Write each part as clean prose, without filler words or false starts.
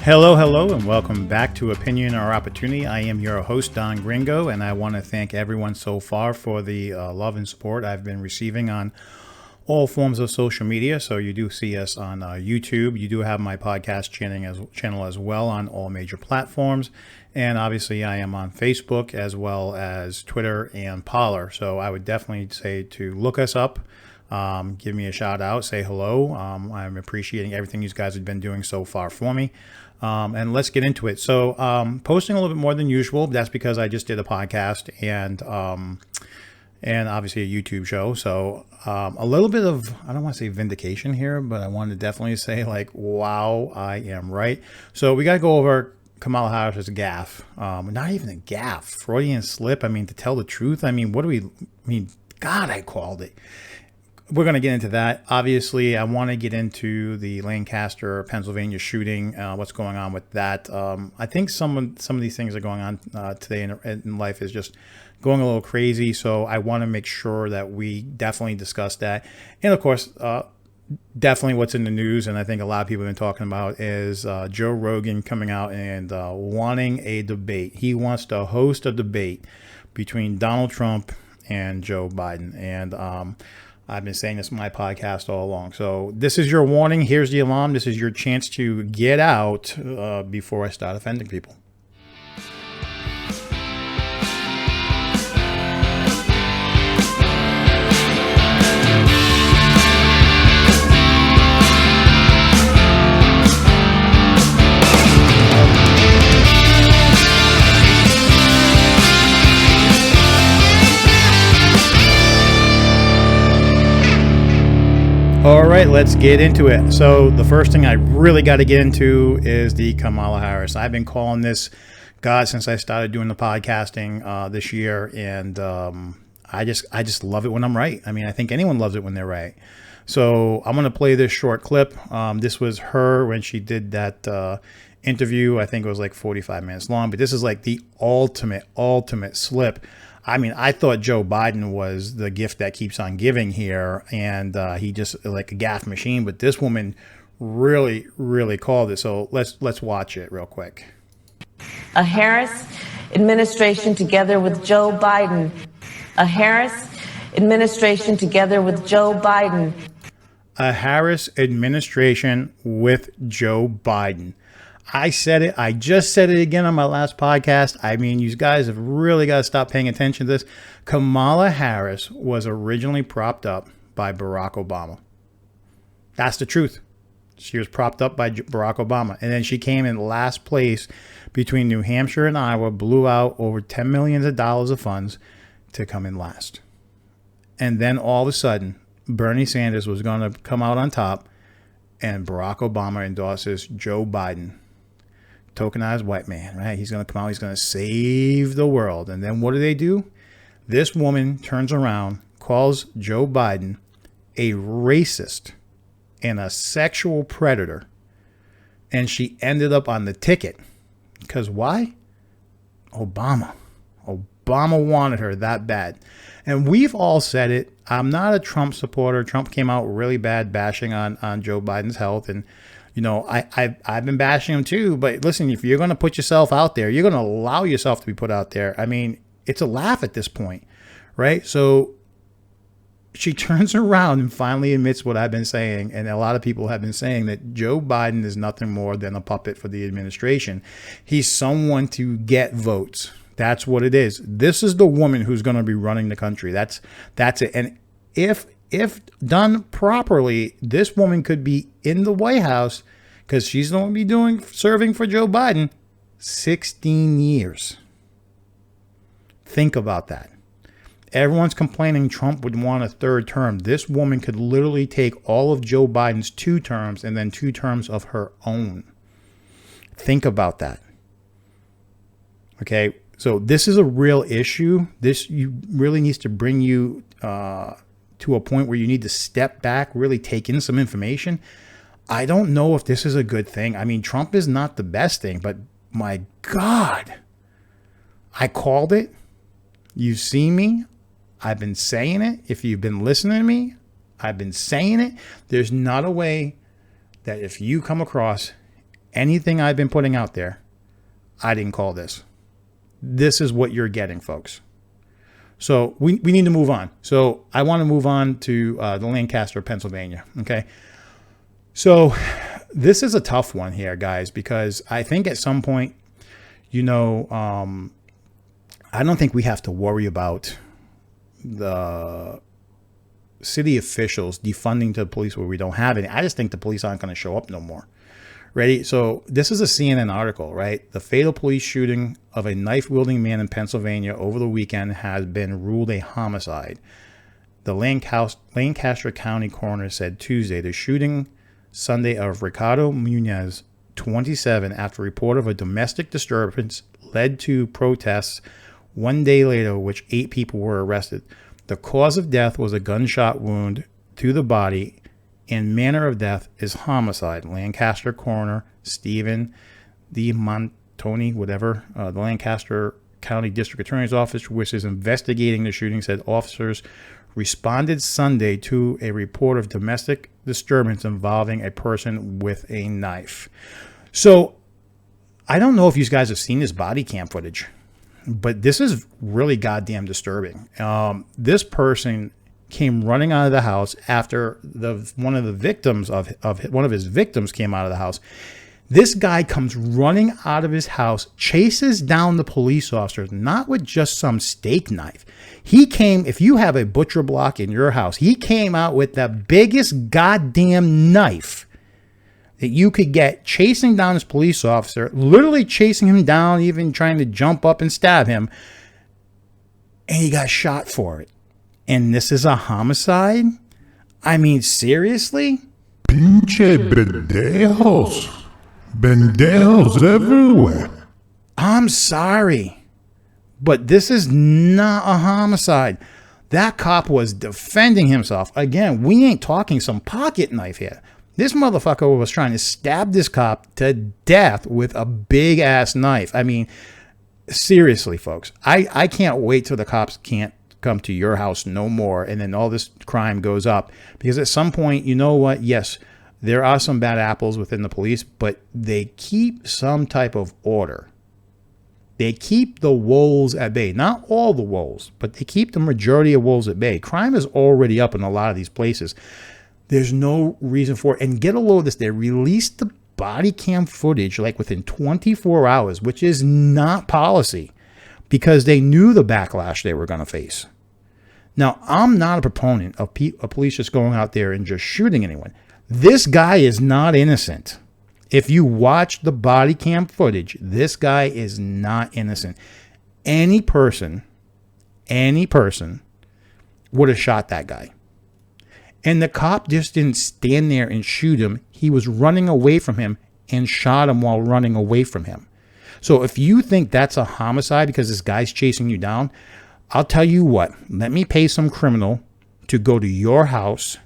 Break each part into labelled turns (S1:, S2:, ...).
S1: Hello, and welcome back to Opinion or Opportunity. I am your host, Don Gringo, and I want to thank everyone so far for the love and support I've been receiving on all forms of social media. So you do see us on YouTube. You do have my podcast channel as well on all major platforms. And obviously I am on Facebook as well as Twitter and Parler. So I would definitely say to look us up. Give me a shout out, say hello. I'm appreciating everything you guys have been doing so far for me. And let's get into it. So posting a little bit more than usual. That's because I just did a podcast and obviously a YouTube show. So a little bit of, I don't want to say vindication here, but I want to definitely say like, wow, I am right. So we got to go over Kamala Harris's gaffe. Not even a gaffe, Freudian slip. I mean, to tell the truth, I mean, God, I called it. We're going to get into that. Obviously, I want to get into the Lancaster, Pennsylvania shooting, what's going on with that. I think some of these things that are going on today in life is just going a little crazy. So I want to make sure that we definitely discuss that. And of course, definitely what's in the news, and I think a lot of people have been talking about, is Joe Rogan coming out and wanting a debate. He wants to host a debate between Donald Trump and Joe Biden. And I've been saying this in my podcast all along. So this is your warning. Here's the alarm. This is your chance to get out before I start offending people. All right, let's get into it. So the first thing I really got to get into is the Kamala Harris. I've been calling this, God, since I started doing the podcasting this year, and I just love it when I'm right. I mean, I think anyone loves it when they're right. So I'm going to play this short clip. This was her when she did that interview. I think it was like 45 minutes long, but this is like the ultimate slip. I mean, I thought Joe Biden was the gift that keeps on giving here, and he just like a gaffe machine. But this woman really called it. So let's watch it real quick.
S2: A Harris administration together with Joe Biden. A Harris administration together with Joe Biden.
S1: A Harris administration with Joe Biden. I said it. I just said it again on my last podcast. I mean, you guys have really got to stop paying attention to this. Kamala Harris was originally propped up by Barack Obama. That's the truth. She was propped up by Barack Obama. And then she came in last place between New Hampshire and Iowa, blew out over $10 million of funds to come in last. And then all of a sudden, Bernie Sanders was going to come out on top, and Barack Obama endorses Joe Biden. Tokenized white man, right? He's going to come out. He's going to save the world. And then what do? This woman turns around, calls Joe Biden a racist and a sexual predator. And she ended up on the ticket. Because why? Obama wanted her that bad. And we've all said it. I'm not a Trump supporter. Trump came out really bad bashing on Joe Biden's health. And you know, I've been bashing him too, but listen, if you're going to put yourself out there, you're going to allow yourself to be put out there. I mean, it's a laugh at this point, right? So she turns around and finally admits what I've been saying, and a lot of people have been saying, that Joe Biden is nothing more than a puppet for the administration. He's someone to get votes. That's what it is. This is the woman who's going to be running the country. That's it. And if done properly, this woman could be in the White House, because she's going to be serving for Joe Biden 16 years. Think about that. Everyone's complaining Trump would want a third term. This woman could literally take all of Joe Biden's 2 terms and then 2 terms of her own. Think about that. Okay, so this is a real issue. This really needs to bring you to a point where you need to step back, really take in some information. I don't know if this is a good thing. I mean, Trump is not the best thing, but my God, I called it. You see me. I've been saying it. If you've been listening to me, I've been saying it. There's not a way that if you come across anything I've been putting out there, I didn't call this. This is what you're getting, folks. So we need to move on. So I want to move on to the Lancaster, Pennsylvania. Okay. So this is a tough one here, guys, because I think at some point, I don't think we have to worry about the city officials defunding to the police where we don't have any. I just think the police aren't going to show up no more. Ready? So this is a CNN article, right? The fatal police shooting of a knife-wielding man in Pennsylvania over the weekend has been ruled a homicide. The Lancaster County coroner said Tuesday the shooting Sunday of Ricardo Munez, 27, after a report of a domestic disturbance led to protests 1 day later, which 8 people were arrested. The cause of death was a gunshot wound to the body, and manner of death is homicide. Lancaster coroner Stephen D. Montoni, the Lancaster County District Attorney's Office, which is investigating the shooting, said officers responded Sunday to a report of domestic disturbance involving a person with a knife. So I don't know if you guys have seen this body cam footage, but this is really goddamn disturbing. This person came running out of the house after one of his victims came out of the house. This guy comes running out of his house, chases down the police officers, not with just some steak knife. He came, if you have a butcher block in your house, he came out with the biggest goddamn knife that you could get, chasing down this police officer, literally chasing him down, even trying to jump up and stab him. And he got shot for it. And this is a homicide? I mean, seriously?
S3: Pinche pendejos. Pendejos everywhere.
S1: I'm sorry, but this is not a homicide. That cop was defending himself. Again, we ain't talking some pocket knife here. This motherfucker was trying to stab this cop to death with a big ass knife. I mean, seriously, folks, I can't wait till the cops can't come to your house no more, and then all this crime goes up. Because at some point, you know what? Yes, there are some bad apples within the police, but they keep some type of order. They keep the wolves at bay. Not all the wolves, but they keep the majority of wolves at bay. Crime is already up in a lot of these places. There's no reason for it. And get a load of this. They released the body cam footage like within 24 hours, which is not policy, because they knew the backlash they were going to face. Now, I'm not a proponent of police just going out there and just shooting anyone. This guy is not innocent. If you watch the body cam footage, this guy is not innocent. Any person would have shot that guy. And the cop just didn't stand there and shoot him. He was running away from him and shot him while running away from him. So if you think that's a homicide because this guy's chasing you down, I'll tell you what. Let me pay some criminal to go to your house,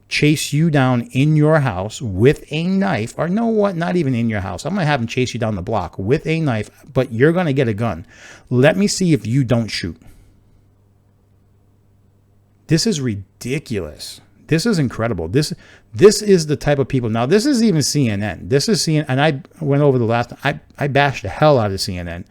S1: chase you down in your house with a knife, or know what? Not even in your house. I'm going to have him chase you down the block with a knife, but you're going to get a gun. Let me see if you don't shoot. This is ridiculous. This is incredible. This is the type of people. Now, this is even CNN. This is CNN, and I went over the last time. I bashed the hell out of CNN.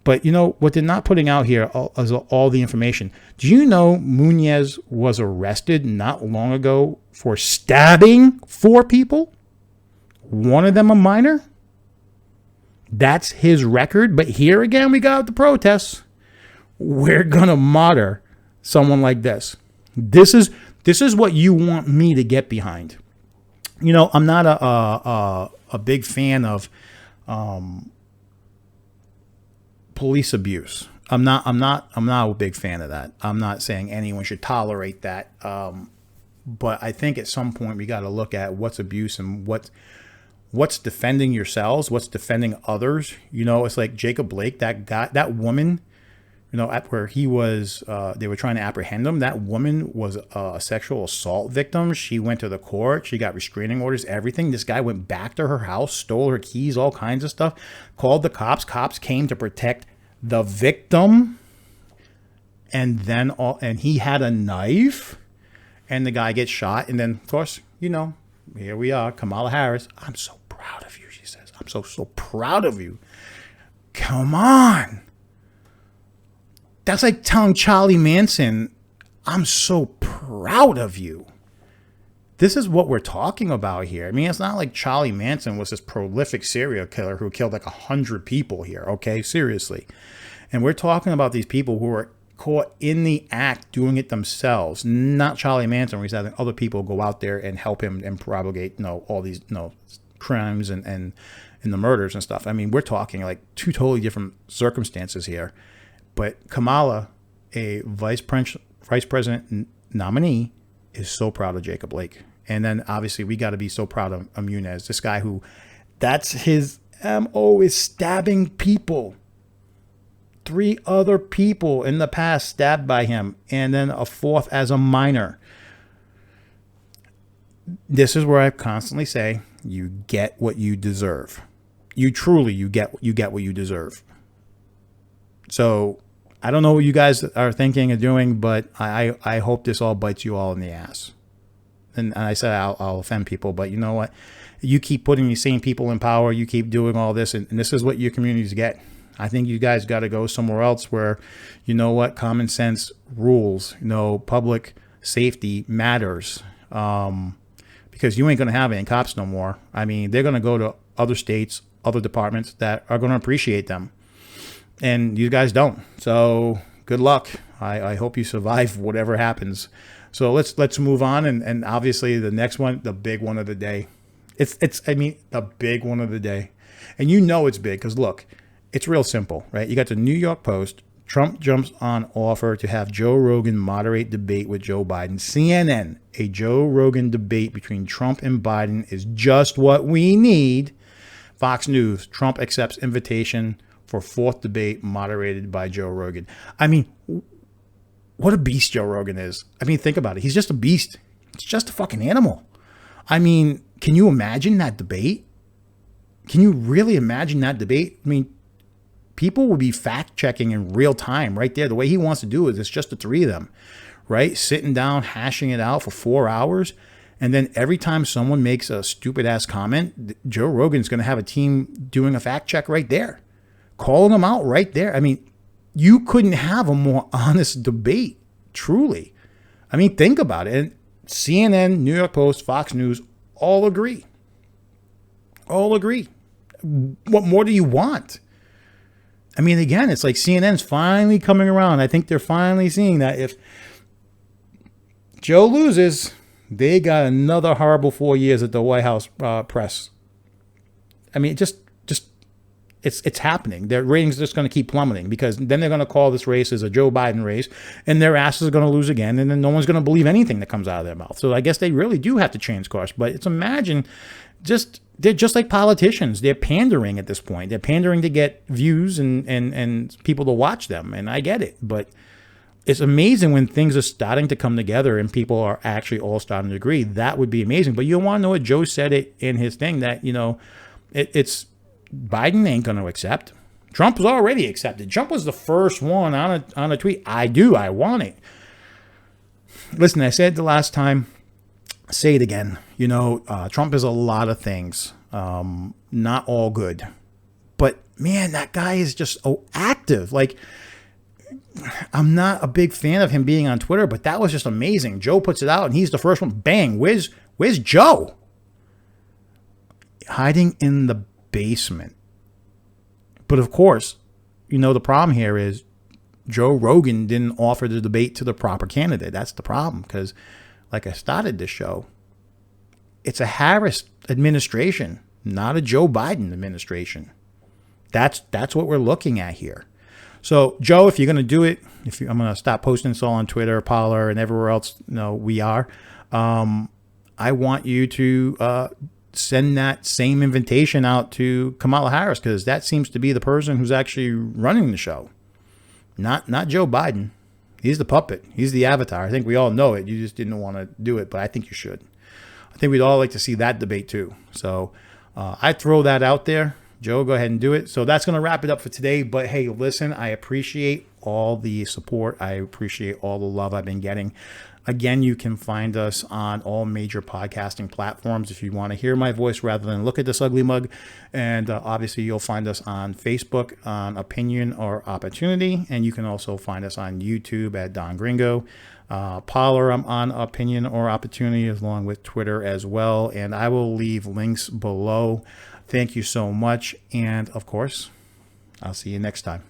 S1: But, you know, what they're not putting out here is all the information. Do you know Munez was arrested not long ago for stabbing 4 people? One of them a minor? That's his record. But here again, we got the protests. We're going to martyr someone like this. This is what you want me to get behind. You know, I'm not a big fan of police abuse. I'm not a big fan of that. I'm not saying anyone should tolerate that. But I think at some point we got to look at what's abuse and what's defending yourselves, what's defending others. You know, it's like Jacob Blake, that woman, you know, where he was, they were trying to apprehend him. That woman was a sexual assault victim. She went to the court. She got restraining orders, everything. This guy went back to her house, stole her keys, all kinds of stuff, called the cops. Cops came to protect the victim. And then, and he had a knife, and the guy gets shot. And then, of course, you know, here we are, Kamala Harris. I'm so proud of you, she said. I'm so proud of you. Come on. That's like telling Charlie Manson, I'm so proud of you. This is what we're talking about here. I mean, it's not like Charlie Manson was this prolific serial killer who killed like 100 people here. Okay, seriously. And we're talking about these people who are caught in the act doing it themselves, not Charlie Manson, where he's having other people go out there and help him and propagate, all these, crimes and the murders and stuff. I mean, we're talking like two totally different circumstances here. But Kamala, a vice president nominee, is so proud of Jacob Blake. And then obviously we got to be so proud of Munez, this guy who, that's his MO, is stabbing people. 3 other people in the past stabbed by him, and then a 4th as a minor. This is where I constantly say, you get what you deserve. You get what you deserve. So I don't know what you guys are thinking of doing, but I hope this all bites you all in the ass. And I said I'll offend people, but you know what? You keep putting these same people in power. You keep doing all this, and this is what your communities get. I think you guys got to go somewhere else where, common sense rules, public safety matters. Because you ain't going to have any cops no more. I mean, they're going to go to other states, other departments that are going to appreciate them. And you guys don't. So good luck. I hope you survive whatever happens. So let's move on. And obviously the next one, the big one of the day. It's the big one of the day. And it's big because look, it's real simple, right? You got the New York Post. Trump jumps on offer to have Joe Rogan moderate debate with Joe Biden. CNN, a Joe Rogan debate between Trump and Biden is just what we need. Fox News, Trump accepts invitation for 4th debate moderated by Joe Rogan. I mean, what a beast Joe Rogan is. I mean, think about it. He's just a beast. It's just a fucking animal. I mean, can you imagine that debate? Can you really imagine that debate? I mean, people will be fact checking in real time right there. The way he wants to do it is just the 3 of them, right? Sitting down, hashing it out for 4 hours. And then every time someone makes a stupid ass comment, Joe Rogan's going to have a team doing a fact check right there, calling them out right there. I mean, you couldn't have a more honest debate, truly. I mean, think about it. And CNN, New York Post, Fox News, all agree. All agree. What more do you want? I mean, again, it's like CNN's finally coming around. I think they're finally seeing that if Joe loses, they got another horrible 4 years at the White House press. I mean, it's happening. Their ratings are just going to keep plummeting because then they're going to call this race as a Joe Biden race, and their asses are going to lose again, and then no one's going to believe anything that comes out of their mouth. So I guess they really do have to change course. But they're just like politicians. They're pandering at this point. They're pandering to get views and people to watch them. And I get it. But it's amazing when things are starting to come together and people are actually all starting to agree. That would be amazing. But you want to know what Joe said it in his thing that, it's Biden ain't going to accept. Trump was already accepted. Trump was the first one on a tweet. I want it. Listen, I said it the last time. Say it again. Trump is a lot of things, not all good. But man, that guy is just so active. Like, I'm not a big fan of him being on Twitter, but that was just amazing. Joe puts it out, and he's the first one. Bang! Where's Joe? Hiding in the basement. But of course, the problem here is Joe Rogan didn't offer the debate to the proper candidate. That's the problem because, like I started this show, it's a Harris administration, not a Joe Biden administration. That's what we're looking at here. So, Joe, if you're going to do it, I'm going to stop posting this all on Twitter, Parler, and everywhere else we are. I want you to send that same invitation out to Kamala Harris because that seems to be the person who's actually running the show, not Joe Biden. He's the puppet. He's the avatar. I think we all know it. You just didn't want to do it, but I think you should. I think we'd all like to see that debate too. So I throw that out there. Joe, go ahead and do it. So that's going to wrap it up for today. But hey, listen, I appreciate all the support. I appreciate all the love I've been getting. Again, you can find us on all major podcasting platforms if you want to hear my voice rather than look at this ugly mug. And obviously, you'll find us on Facebook on Opinion or Opportunity. And you can also find us on YouTube at Don Gringo. Parler, I'm on Opinion or Opportunity, along with Twitter as well. And I will leave links below. Thank you so much. And of course, I'll see you next time.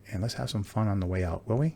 S1: And let's have some fun on the way out, will we?